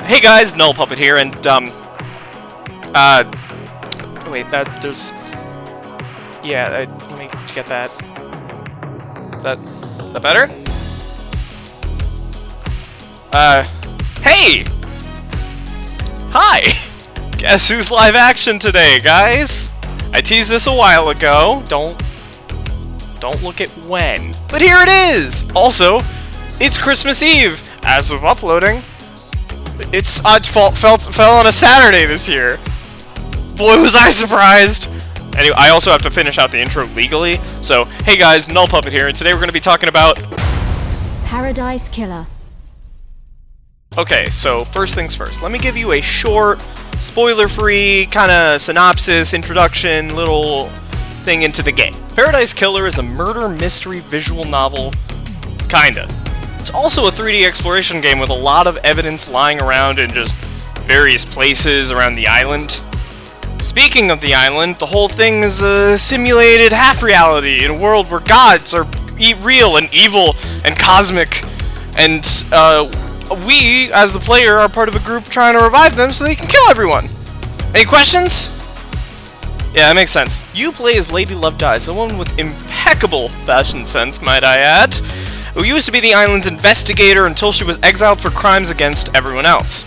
Hey guys, Null Puppet here, and, wait, there's... Yeah, let me get that. Is that better? Hey! Hi! Guess who's live action today, guys? I teased this a while ago. Don't look at when. But here it is! Also, it's Christmas Eve, as of uploading. It's fell on a Saturday this year. Boy, was I surprised! Anyway, I also have to finish out the intro legally. So, hey guys, Null Puppet here, and today we're going to be talking about... Paradise Killer. Okay, so first things first. Let me give you a short, spoiler-free, kind of synopsis, introduction, little thing into the game. Paradise Killer is a murder mystery visual novel. Kinda. It's also a 3D exploration game with a lot of evidence lying around in just various places around the island. Speaking of the island, the whole thing is a simulated half-reality in a world where gods are real and evil and cosmic, and we, as the player, are part of a group trying to revive them so they can kill everyone. Any questions? Yeah, that makes sense. You play as Lady Love Dies, a woman with impeccable fashion sense, might I add, who used to be the island's investigator until she was exiled for crimes against everyone else.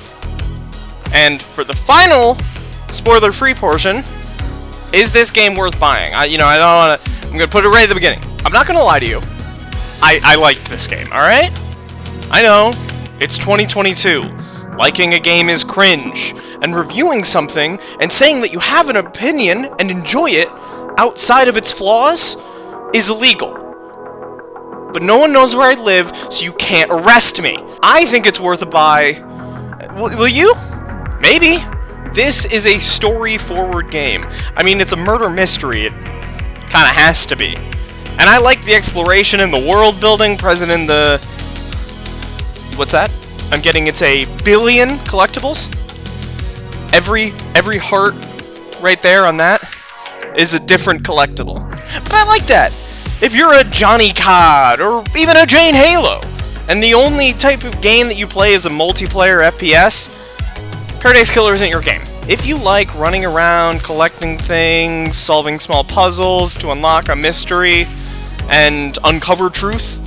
And for the final spoiler-free portion, is this game worth buying? I'm gonna put it right at the beginning. I'm not gonna lie to you. I liked this game, alright? I know, it's 2022. Liking a game is cringe, and reviewing something and saying that you have an opinion and enjoy it outside of its flaws is illegal. But no one knows where I live, so you can't arrest me. I think it's worth a buy. Will you? Maybe. This is a story-forward game. I mean, it's a murder mystery. It kind of has to be. And I like the exploration and the world building present in the... What's that? I'm getting it's a billion collectibles. Every heart right there on that is a different collectible. But I like that. If you're a Johnny Cod, or even a Jane Halo, and the only type of game that you play is a multiplayer FPS, Paradise Killer isn't your game. If you like running around, collecting things, solving small puzzles to unlock a mystery, and uncover truth,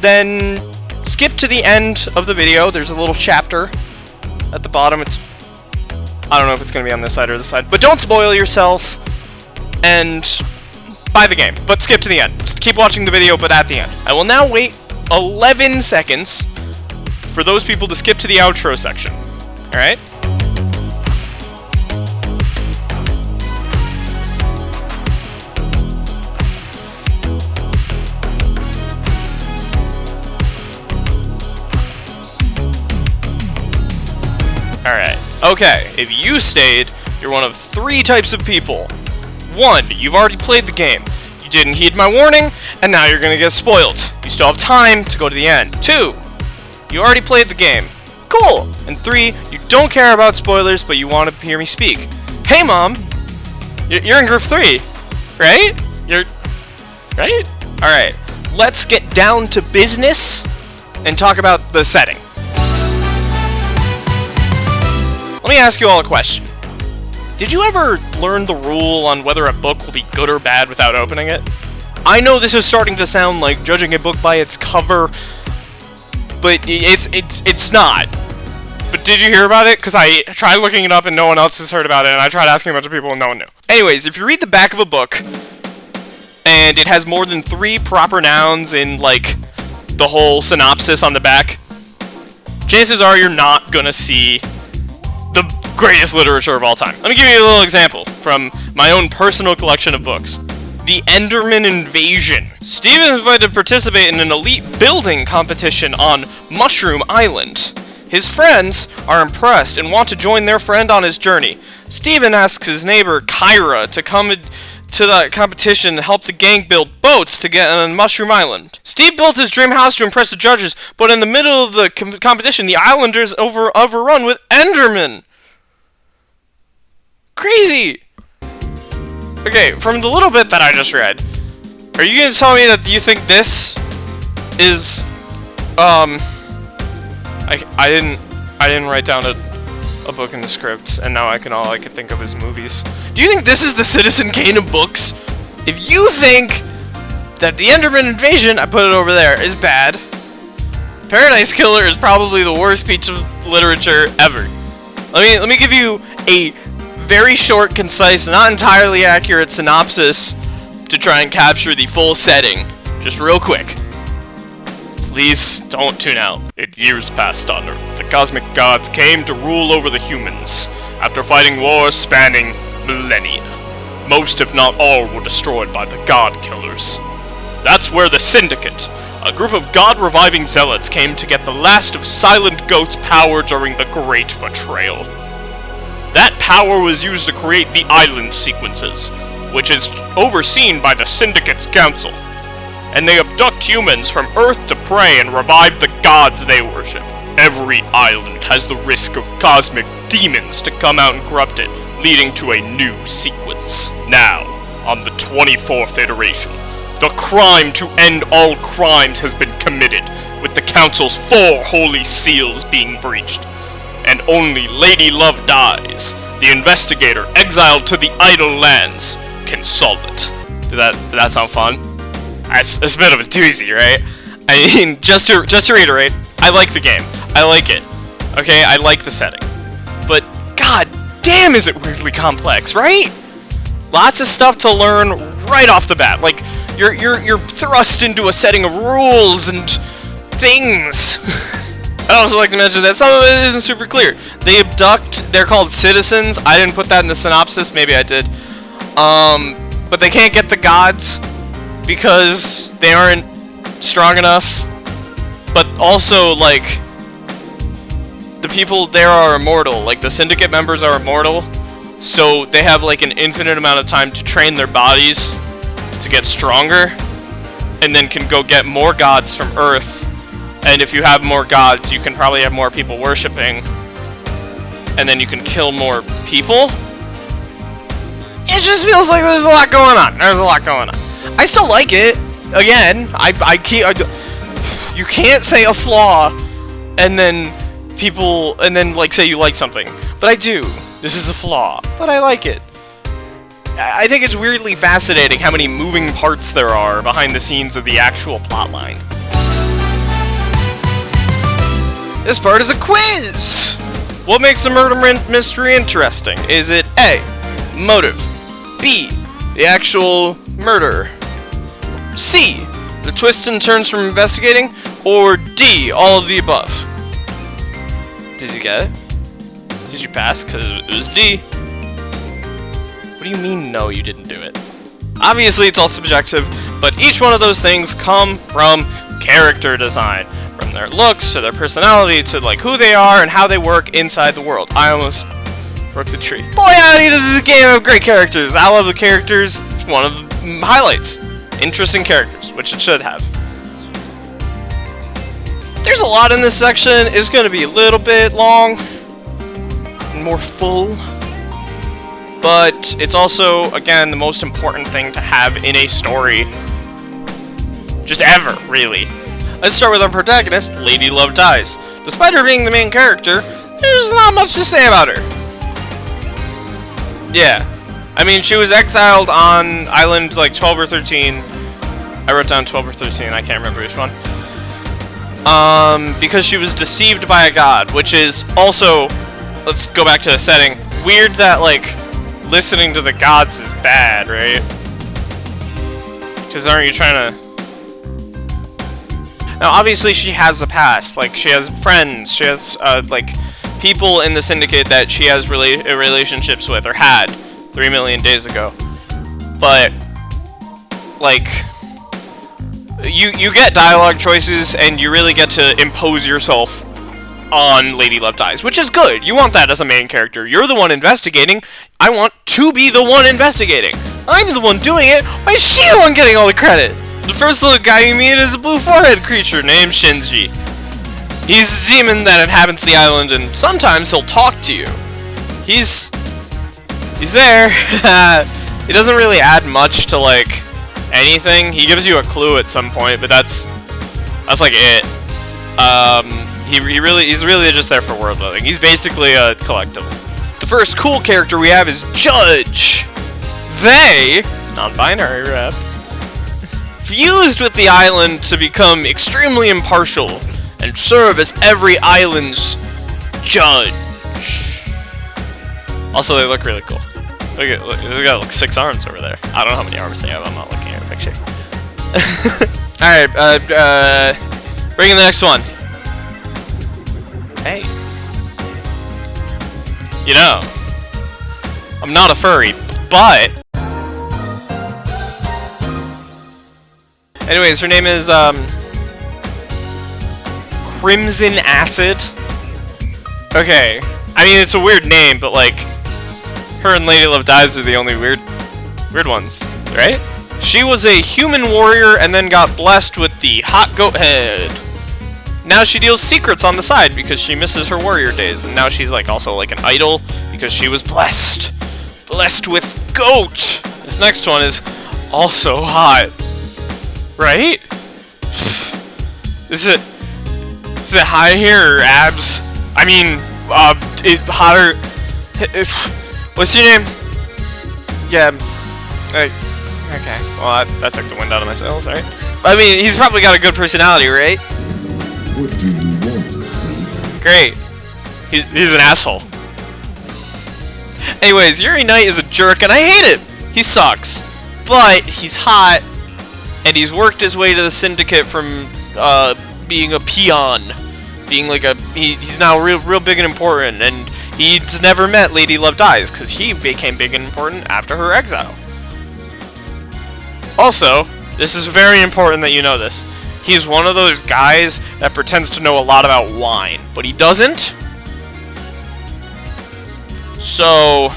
then skip to the end of the video. There's a little chapter at the bottom. I don't know if it's going to be on this side or this side, but don't spoil yourself, and buy the game, but skip to the end. Just keep watching the video, but at the end. I will now wait 11 seconds for those people to skip to the outro section. Alright? Alright. Okay, if you stayed, you're one of 3 types of people. 1, you've already played the game. You didn't heed my warning, and now you're gonna get spoiled. You still have time to go to the end. 2, you already played the game. Cool! And 3, you don't care about spoilers, but you want to hear me speak. Hey, Mom! You're in group 3, right? Right? Alright, let's get down to business and talk about the setting. Let me ask you all a question. Did you ever learn the rule on whether a book will be good or bad without opening it? I know this is starting to sound like judging a book by its cover, but it's not. But did you hear about it? Because I tried looking it up and no one else has heard about it, and I tried asking a bunch of people and no one knew. Anyways, if you read the back of a book, and it has more than 3 proper nouns in, like, the whole synopsis on the back, chances are you're not gonna see the greatest literature of all time. Let me give you a little example from my own personal collection of books. The Enderman Invasion. Steve is invited to participate in an elite building competition on Mushroom Island. His friends are impressed and want to join their friend on his journey. Steven asks his neighbor, Kyra, to come to the competition and help the gang build boats to get on Mushroom Island. Steve built his dream house to impress the judges, but in the middle of the competition, the islanders overrun with Endermen. Crazy! Okay, from the little bit that I just read, are you gonna tell me that you think this is, I didn't I didn't write down a book in the script, and now all I can think of is movies. Do you think this is the Citizen Kane of books? If you think that the Enderman invasion, I put it over there, is bad, Paradise Killer is probably the worst piece of literature ever. Let me give you a very short, concise, not entirely accurate synopsis to try and capture the full setting, just real quick. Please don't tune out. In years past on Earth, the cosmic gods came to rule over the humans after fighting wars spanning millennia. Most, if not all, were destroyed by the God Killers. That's where the Syndicate, a group of God-reviving zealots, came to get the last of Silent Goat's power during the Great Betrayal. That power was used to create the island sequences, which is overseen by the Syndicate's council. And they abduct humans from Earth to prey and revive the gods they worship. Every island has the risk of cosmic demons to come out and corrupt it, leading to a new sequence. Now, on the 24th iteration, the crime to end all crimes has been committed, with the Council's 4 holy seals being breached. And only Lady Love Dies, the investigator exiled to the Idle Lands, can solve it. Did that sound fun? It's a bit of a doozy, right? I mean, just to reiterate, I like the game. I like it. Okay, I like the setting. But god damn is it weirdly complex, right? Lots of stuff to learn right off the bat. Like, you're thrust into a setting of rules and things. I'd also like to mention that some of it isn't super clear. They abduct, they're called citizens. I didn't put that in the synopsis, maybe I did. But they can't get the gods because they aren't strong enough. But also, like, the people there are immortal. Like, the Syndicate members are immortal. So they have, like, an infinite amount of time to train their bodies to get stronger. And then can go get more gods from Earth. And if you have more gods, you can probably have more people worshipping. And then you can kill more people. It just feels like there's a lot going on. There's a lot going on. I still like it. Again, you can't say a flaw and then like say you like something. But I do. This is a flaw. But I like it. I think it's weirdly fascinating how many moving parts there are behind the scenes of the actual plotline. This part is a quiz! What makes a murder mystery interesting? Is it A, motive, B, the actual murder, C, the twists and turns from investigating, or D, all of the above? Did you get it? Did you pass? Because it was D. What do you mean, no, you didn't do it? Obviously, it's all subjective, but each one of those things come from character design. From their looks, to their personality, to like who they are and how they work inside the world. I almost broke the tree. Boy howdy, this is a game of great characters. I love the characters. It's one of the highlights. Interesting characters, which it should have. There's a lot in this section. It's going to be a little bit long and more full. But it's also, again, the most important thing to have in a story. Just ever, really. Let's start with our protagonist, Lady Love Dies. Despite her being the main character, there's not much to say about her. Yeah. I mean, she was exiled on island like 12 or 13. I wrote down 12 or 13, I can't remember which one. Because she was deceived by a god, which is also, let's go back to the setting, weird that, like, listening to the gods is bad, right? Because aren't you trying to... Now, obviously, she has a past. Like, she has friends. She has, like, people in the Syndicate that she has relationships with, or had, 3 million days ago. But, like, you get dialogue choices, and you really get to impose yourself on Lady Love Dies, which is good. You want that as a main character. You're the one investigating. I want to be the one investigating. I'm the one doing it. Why is she the one getting all the credit? The first little guy you meet is a blue forehead creature named Shinji. He's a demon that inhabits the island, and sometimes he'll talk to you. He's there. He doesn't really add much to, like, anything. He gives you a clue at some point, but that's like it. he's really just there for world building. He's basically a collectible. The first cool character we have is Judge. They, non-binary rep, fused with the island to become extremely impartial and serve as every island's judge. Also, they look really cool. Look, they got like 6 arms over there. I don't know how many arms they have. I'm not looking at the picture. All right, bring in the next one. Hey, you know, I'm not a furry, but anyways, her name is Crimson Acid. Okay, I mean it's a weird name, but like, her and Lady Love Dies are the only weird ones, right? She was a human warrior and then got blessed with the hot goat head. Now she deals secrets on the side because she misses her warrior days, and now she's like also like an idol because she was blessed with goat. This next one is also hot, right? Is it high here or abs? I mean, hotter. What's your name? Yeah. Okay. Well, that took the wind out of my sails, right? I mean, he's probably got a good personality, right? What do you want, freak? Great. He's an asshole. Anyways, Yuri Knight is a jerk, and I hate it. He sucks, but he's hot, and he's worked his way to the Syndicate from being a peon, being like he's now real big and important, and he's never met Lady Love Dies because he became big and important after her exile. Also, this is very important that you know this. He's one of those guys that pretends to know a lot about wine, but he doesn't. So,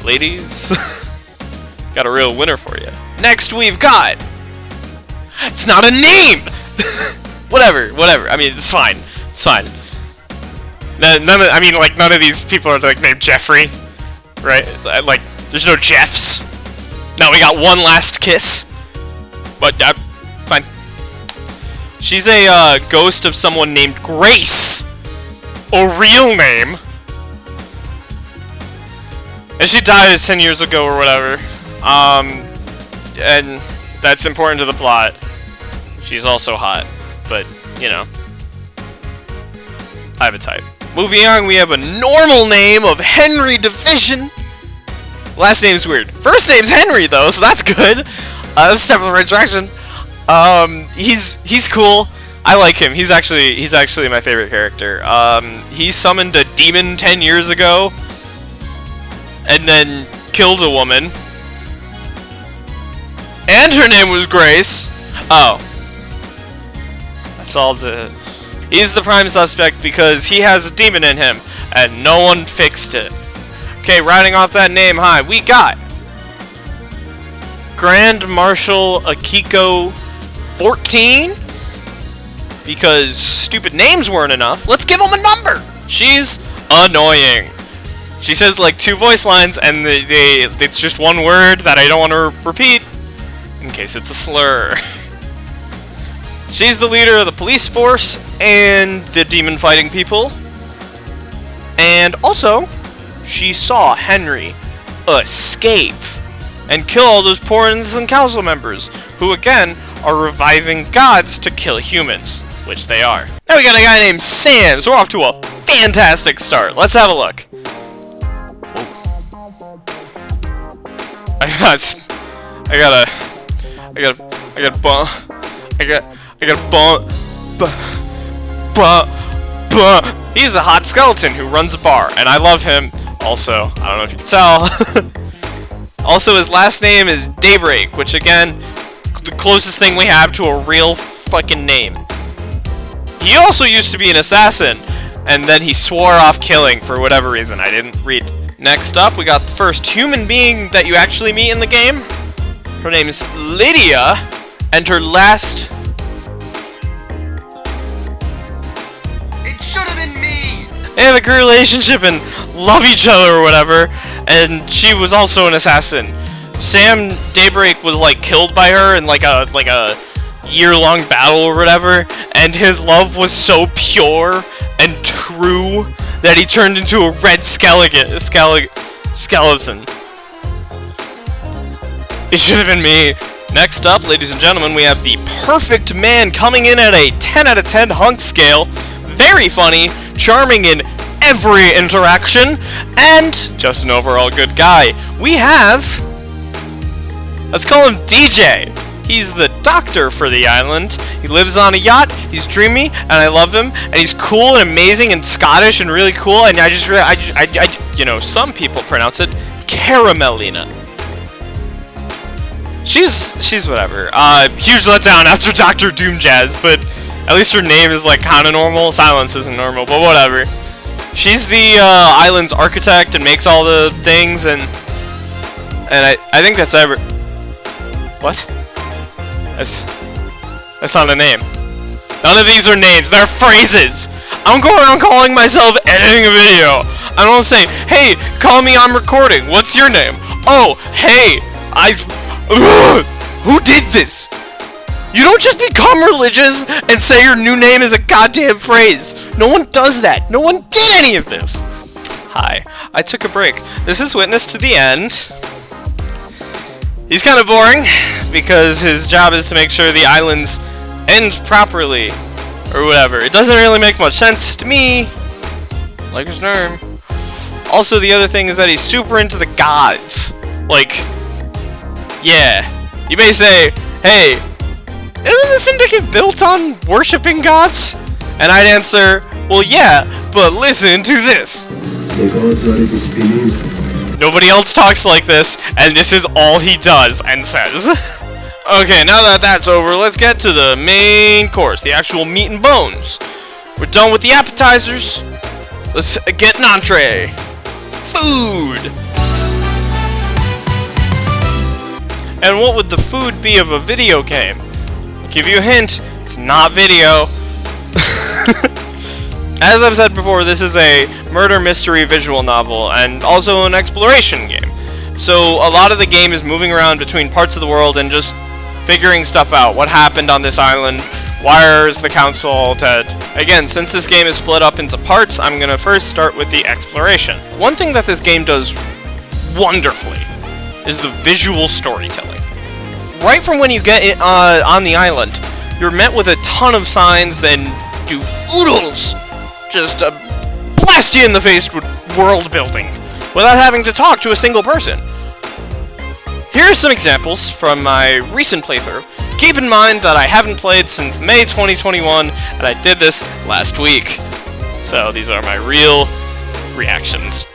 ladies, got a real winner for you. Next we've got... It's not a name! whatever. I mean, it's fine. It's fine. None of these people are like named Jeffrey, right? Like, there's no Jeffs. Now we got one last kiss. But, fine. She's a ghost of someone named Grace. A real name. And she died 10 years ago or whatever. And that's important to the plot. She's also hot. But, you know. I have a type. Moving on, we have a normal name of Henry Division. Last name's weird. First name's Henry, though, so that's good. That's a step in the right direction. He's cool. I like him. He's actually my favorite character. He summoned a demon 10 years ago, and then killed a woman. And her name was Grace. Oh. I solved it. He's the prime suspect because he has a demon in him, and no one fixed it. Okay, rounding off that name high, we got Grand Marshal Akiko 14? Because stupid names weren't enough, let's give him a number! She's annoying. She says like 2 voice lines, and it's just one word that I don't want to repeat, in case it's a slur. She's the leader of the police force and the demon fighting people. And also, she saw Henry escape and kill all those poor innocent council members, who again are reviving gods to kill humans, which they are. Now we got a guy named Sam, so we're off to a fantastic start. Let's have a look. He's a hot skeleton who runs a bar, and I love him. Also, I don't know if you can tell. Also, his last name is Daybreak, which again, the closest thing we have to a real fucking name. He also used to be an assassin, and then he swore off killing for whatever reason. I didn't read. Next up, we got the first human being that you actually meet in the game. Her name is Lydia, and her last... It should have been me! They have a good relationship and love each other or whatever, and she was also an assassin. Sam Daybreak was like killed by her in like a year-long battle or whatever, and his love was so pure and true that he turned into a red skeleton. It should have been me. Next up, ladies and gentlemen, we have the perfect man coming in at a 10 out of 10 hunk scale. Very funny, charming in every interaction, and just an overall good guy. We have... let's call him DJ. He's the doctor for the island. He lives on a yacht. He's dreamy, and I love him. And he's cool and amazing and Scottish and really cool. And you know, some people pronounce it Caramelina. She's whatever. Huge letdown after Dr. Doom Jazz, but at least her name is like kind of normal. Silence isn't normal, but whatever. She's the island's architect and makes all the things, and I think that's ever. What? That's not a name. None of these are names. They're phrases. I don't go around calling myself editing a video. I don't say, hey, call me, I'm recording. What's your name? Oh, hey, who did this? You don't just become religious and say your new name is a goddamn phrase. No one does that. No one did any of this. Hi, I took a break. This is Witness to the End. He's kind of boring because his job is to make sure the islands end properly or whatever. It doesn't really make much sense to me. Like his name. Also, the other thing is that he's super into the gods. Like, yeah. You may say, hey, isn't the Syndicate built on worshipping gods? And I'd answer, well, yeah, but listen to this. The gods are displeased. Nobody else talks like this, and this is all he does and says. Okay, now that that's over, let's get to the main course, the actual meat and bones. We're done with the appetizers. Let's get an entree. Food! And what would the food be of a video game? I'll give you a hint, it's not video. As I've said before, this is a murder mystery visual novel and also an exploration game. So a lot of the game is moving around between parts of the world and just figuring stuff out. What happened on this island? Where's the council? Again, since this game is split up into parts, I'm going to first start with the exploration. One thing that this game does wonderfully is the visual storytelling. Right from when you get on the island, you're met with a ton of signs, then do oodles just blast you in the face with world building without having to talk to a single person. Here are some examples from my recent playthrough. Keep in mind that I haven't played since May 2021, and I did this last week. So these are my real reactions.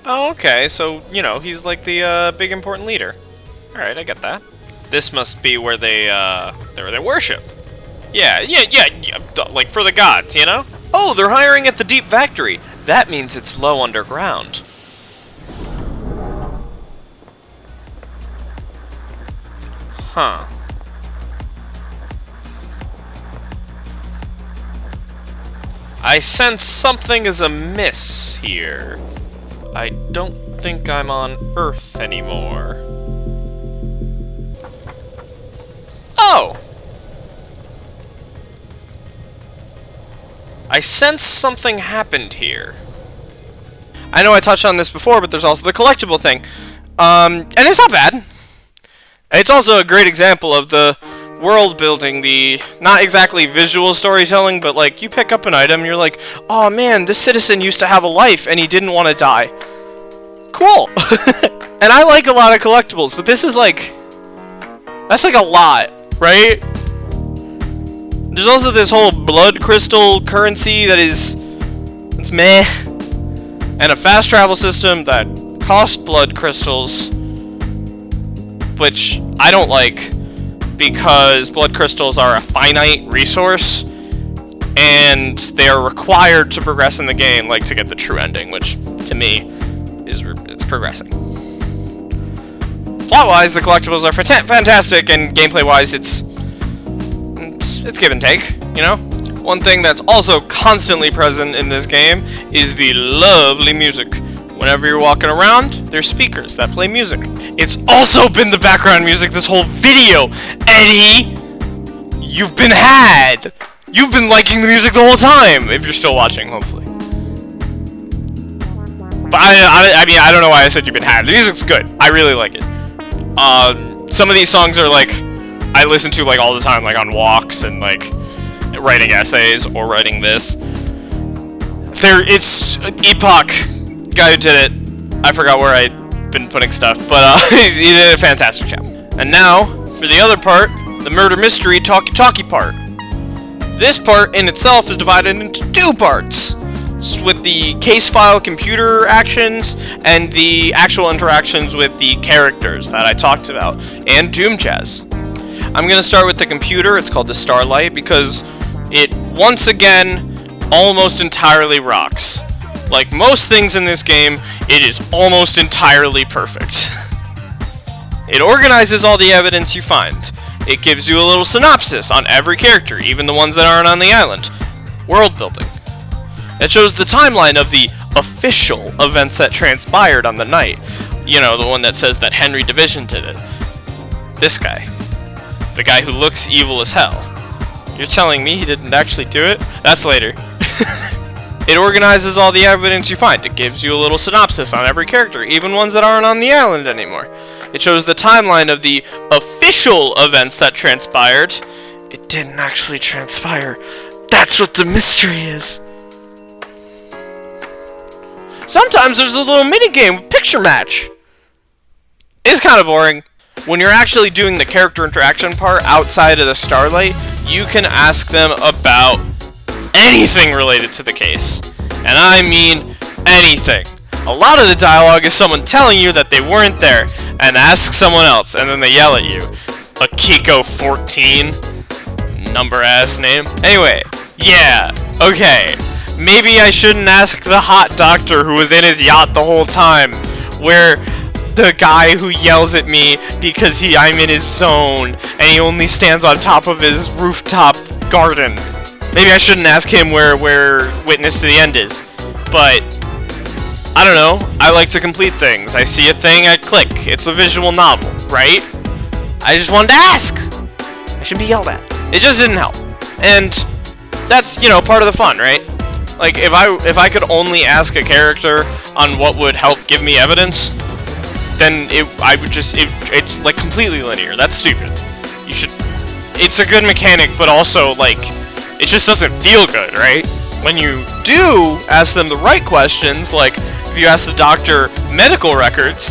Oh, okay, so, you know, he's like the big important leader. Alright, I get that. This must be where they worship. Yeah, like for the gods, you know? Oh, they're hiring at the Deep Factory. That means it's low underground. Huh. I sense something is amiss here. I don't think I'm on Earth anymore. Oh! I sense something happened here. I know I touched on this before, but there's also the collectible thing. And it's not bad. It's also a great example of the world building, the not exactly visual storytelling, but like you pick up an item, you're like, oh man, this citizen used to have a life and he didn't want to die. Cool. And I like a lot of collectibles, but this is like, that's like a lot, right? There's also this whole blood crystal currency that is, it's meh, and a fast travel system that costs blood crystals, which I don't like because blood crystals are a finite resource and they are required to progress in the game, like to get the true ending, which to me is it's progressing. Plot-wise, the collectibles are fantastic, and gameplay-wise, it's give and take, you know? One thing that's also constantly present in this game is the lovely music. Whenever you're walking around, there's speakers that play music. It's also been the background music this whole video, Eddie! You've been had! You've been liking the music the whole time! If you're still watching, hopefully. But I mean, I don't know why I said you've been had. The music's good. I really like it. Some of these songs are like, I listen to like all the time, like on walks and like writing essays or writing this. It's Epoch, guy who did it. I forgot where I'd been putting stuff, but he did a fantastic job. And now, for the other part, the murder mystery talkie part. This part in itself is divided into two parts, with the case file computer actions and the actual interactions with the characters that I talked about, and Doom Jazz. I'm going to start with the computer. It's called the Starlight because it, once again, almost entirely rocks. Like most things in this game, it is almost entirely perfect. It organizes all the evidence you find. It gives you a little synopsis on every character, even the ones that aren't on the island. World building. It shows the timeline of the official events that transpired on the night. You know, the one that says that Henry Division did it. This guy. The guy who looks evil as hell. You're telling me he didn't actually do it? That's later. It organizes all the evidence you find. It gives you a little synopsis on every character, even ones that aren't on the island anymore. It shows the timeline of the official events that transpired. It didn't actually transpire. That's what the mystery is. Sometimes there's a little minigame, picture match. It's kind of boring. When you're actually doing the character interaction part outside of the Starlight, you can ask them about anything related to the case. And I mean anything. A lot of the dialogue is someone telling you that they weren't there and ask someone else, and then they yell at you. Akiko 14. Number ass name. Anyway, yeah, okay. Maybe I shouldn't ask the hot doctor who was in his yacht the whole time, where the guy who yells at me because I'm in his zone and he only stands on top of his rooftop garden. Maybe I shouldn't ask him where Witness to the End is. But I don't know. I like to complete things. I see a thing, I click. It's a visual novel, right? I just wanted to ask. I should be yelled at. It just didn't help. And that's, you know, part of the fun, right? Like, if I could only ask a character on what would help give me evidence, then it's like completely linear. That's stupid. It's a good mechanic, but also, like, it just doesn't feel good, right? When you do ask them the right questions, like if you ask the doctor medical records,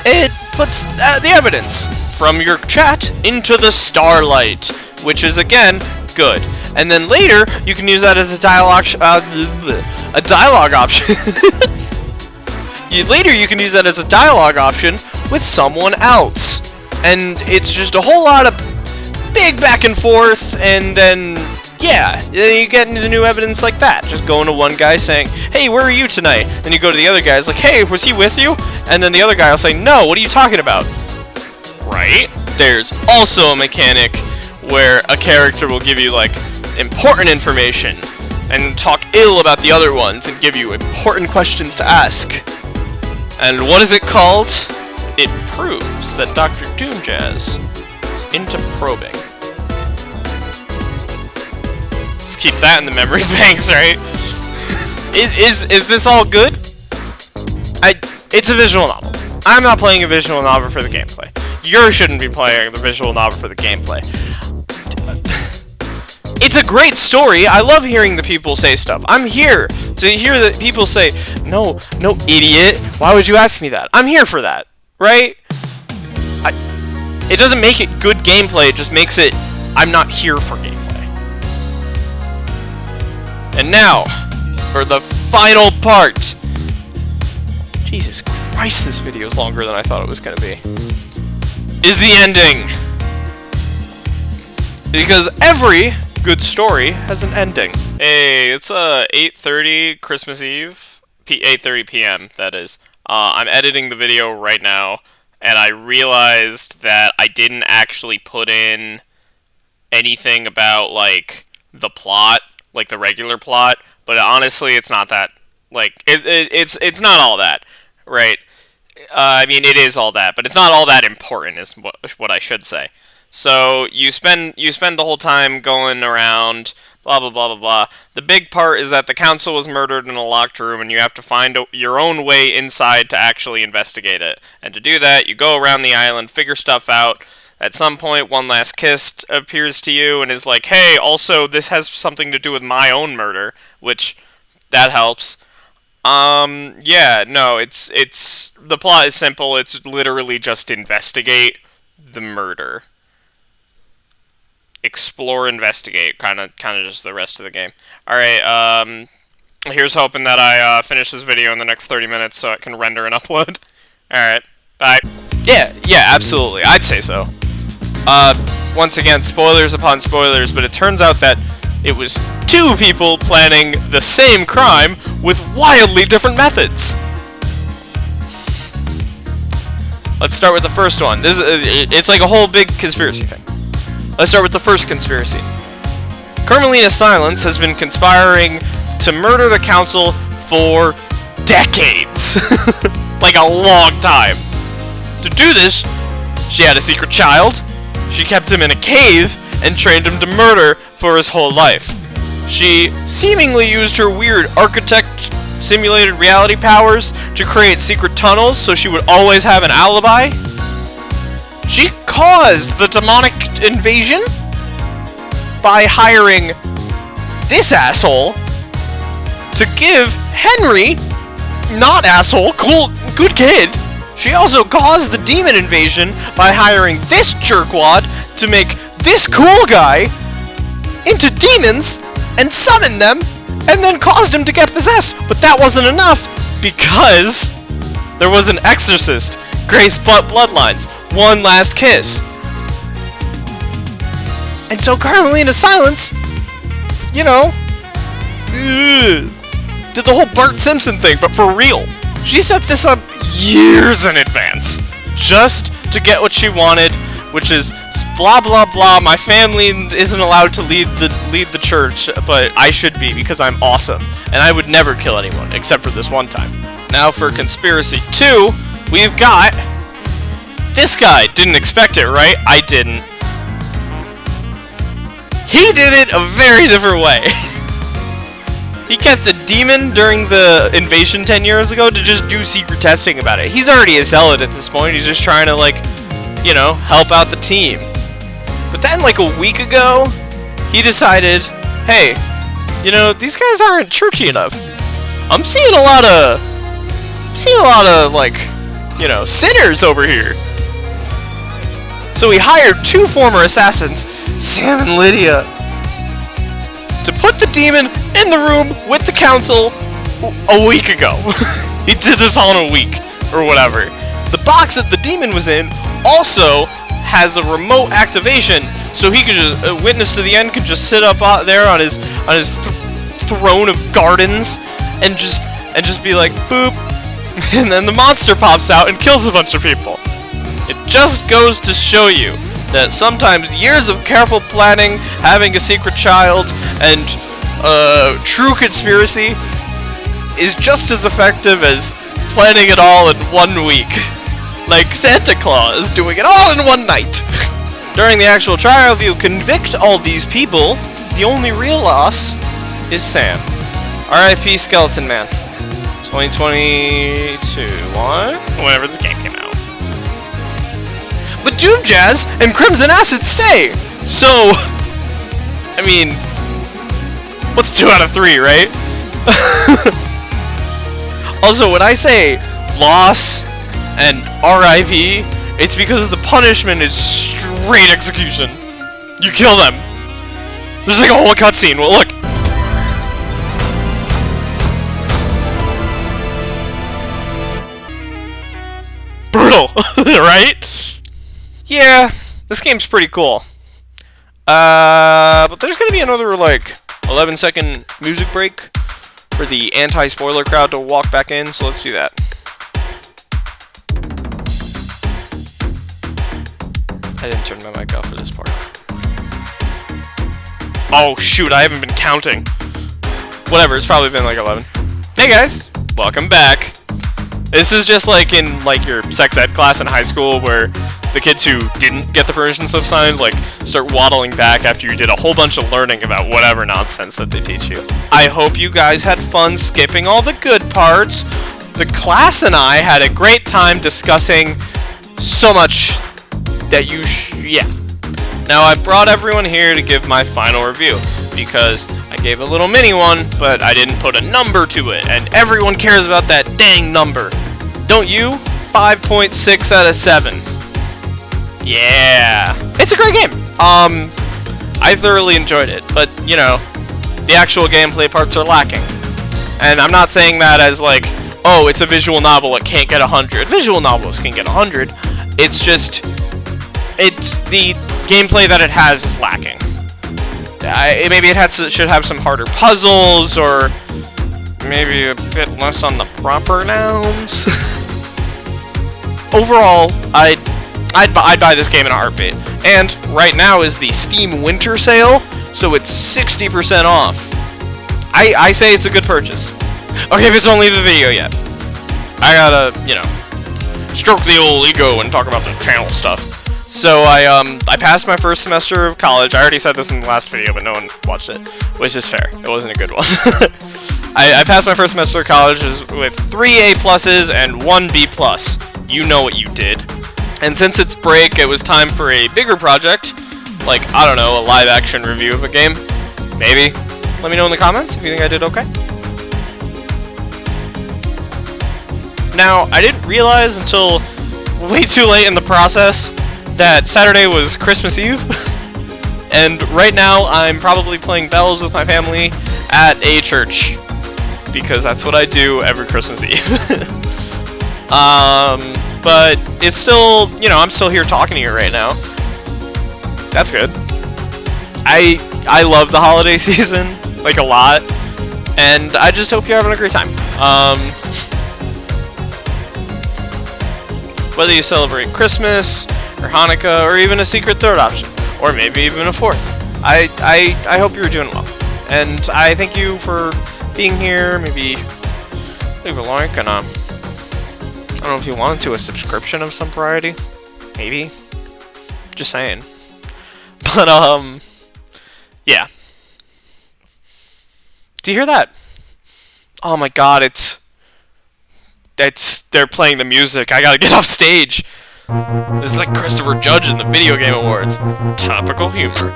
it puts the evidence from your chat into the Starlight, which is, again, good. And then later, you can use that as a dialogue option. Later, you can use that as a dialogue option with someone else. And it's just a whole lot of big back and forth, and then, yeah, you get into the new evidence like that. Just going to one guy saying, hey, where are you tonight? Then you go to the other guy, it's like, hey, was he with you? And then the other guy will say, no, what are you talking about? Right? There's also a mechanic where a character will give you, like, important information and talk ill about the other ones and give you important questions to ask. And what is it called? It proves that Dr. Doomjazz is into probing. Just keep that in the memory banks, right? Is this all good? It's a visual novel. I'm not playing a visual novel for the gameplay. You shouldn't be playing the visual novel for the gameplay. It's a great story. I love hearing the people say stuff. I'm here to hear that people say, no, idiot. Why would you ask me that? I'm here for that, right? It doesn't make it good gameplay. It just makes it, I'm not here for gameplay. And now, for the final part. Jesus Christ, this video is longer than I thought it was going to be. Is the ending. Because every good story has an ending. Hey, it's 8:30 Christmas Eve, 8:30 p.m. that is. I'm editing the video right now, and I realized that I didn't actually put in anything about, like, the plot, like the regular plot. But honestly, it's not that, like, it's not all that, right? I mean, it is all that, but it's not all that important, is what I should say. So you spend the whole time going around, blah blah blah blah blah. The big part is that the council was murdered in a locked room, and you have to find your own way inside to actually investigate it. And to do that, you go around the island, figure stuff out. At some point, one last kiss appears to you and is like, "Hey, also this has something to do with my own murder," which that helps. Yeah, no, it's the plot is simple. It's literally just investigate the murder. Explore, investigate, kind of just the rest of the game. Alright, here's hoping that I finish this video in the next 30 minutes so it can render and upload. Alright, bye. Yeah, absolutely, I'd say so. Once again, spoilers upon spoilers, but it turns out that it was two people planning the same crime with wildly different methods. Let's start with the first one. It's like a whole big conspiracy thing. Let's start with the first conspiracy. Carmelina Silence has been conspiring to murder the council for decades. Like a long time. To do this, she had a secret child, she kept him in a cave, and trained him to murder for his whole life. She seemingly used her weird architect simulated reality powers to create secret tunnels so she would always have an alibi. She caused the demonic invasion by hiring this asshole to give Henry, not asshole, cool, good kid. She also caused the demon invasion by hiring this jerkwad to make this cool guy into demons and summon them and then caused him to get possessed. But that wasn't enough because there was an exorcist, Grace Bloodlines, one last kiss. And so Carmelina Silence, you know, did the whole Bart Simpson thing, but for real. She set this up years in advance, just to get what she wanted, which is blah blah blah. My family isn't allowed to lead the church, but I should be because I'm awesome, and I would never kill anyone except for this one time. Now for conspiracy 2, we've got this guy. Didn't expect it, right? I didn't. He did it a very different way. He kept a demon during the invasion 10 years ago to just do secret testing about it. He's already a zealot at this point. He's just trying to, like, you know, help out the team. But then, like, a week ago, he decided, hey, you know, these guys aren't churchy enough. I'm seeing a lot of, like, you know, sinners over here. So he hired 2 former assassins, Sam and Lydia, to put the demon in the room with the council a week ago. He did this all in a week, or whatever. The box that the demon was in also has a remote activation, so he could just, witness to the end could just sit up there on his throne of gardens and just be like, boop, and then the monster pops out and kills a bunch of people. It just goes to show you that sometimes years of careful planning, having a secret child, and true conspiracy is just as effective as planning it all in 1 week. Like Santa Claus doing it all in 1 night. During the actual trial, if you convict all these people, the only real loss is Sam. R.I.P. Skeleton Man. 2022, what? Whenever this game came out. But Doom Jazz and Crimson Acid stay! So, I mean, what's 2 out of 3, right? Also, when I say loss and RIP, it's because the punishment is straight execution. You kill them. There's like a whole cutscene. Well, look. Brutal, right? Yeah, this game's pretty cool. But there's gonna be another, like, 11-second music break for the anti-spoiler crowd to walk back in, so let's do that. I didn't turn my mic off for this part. Oh, shoot, I haven't been counting. Whatever, it's probably been like 11. Hey guys, welcome back. This is just like in like your sex ed class in high school where the kids who didn't get the permission slip signed, like, start waddling back after you did a whole bunch of learning about whatever nonsense that they teach you. I hope you guys had fun skipping all the good parts. The class and I had a great time discussing so much that yeah. Now, I brought everyone here to give my final review, because I gave a little mini one, but I didn't put a number to it, and everyone cares about that dang number. Don't you? 5.6 out of 7. Yeah. It's a great game. I thoroughly enjoyed it, but, you know, the actual gameplay parts are lacking. And I'm not saying that as, like, oh, it's a visual novel, it can't get 100. Visual novels can get 100. It's just, it's the gameplay that it has is lacking. Maybe it should have some harder puzzles, or maybe a bit less on the proper nouns. Overall, I'd buy this game in a heartbeat. And right now is the Steam Winter Sale, so it's 60% off. I say it's a good purchase. Okay, if it's only the video yet. I gotta, you know, stroke the old ego and talk about the channel stuff. So I passed my first semester of college. I already said this in the last video, but no one watched it, which is fair. It wasn't a good one. I passed my first semester of college with 3 A pluses and 1 B plus. You know what you did. And since it's break, it was time for a bigger project, like, I don't know, a live-action review of a game. Maybe. Let me know in the comments if you think I did okay. Now, I didn't realize until way too late in the process that Saturday was Christmas Eve, and right now I'm probably playing bells with my family at a church, because that's what I do every Christmas Eve. But it's still, you know, I'm still here talking to you right now. That's good. I love the holiday season, like, a lot, and I just hope you're having a great time. Whether you celebrate Christmas, or Hanukkah, or even a secret third option, or maybe even a fourth. I hope you're doing well. And I thank you for being here. Maybe leave a like and I don't know if you wanted to, a subscription of some variety. Maybe. Just saying. But, yeah. Do you hear that? Oh my god, they're playing the music. I gotta get off stage. This is like Christopher Judge in the Video Game Awards. Topical humor.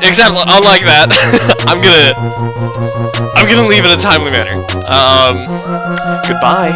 Except unlike that, I'm gonna leave in a timely manner. Goodbye.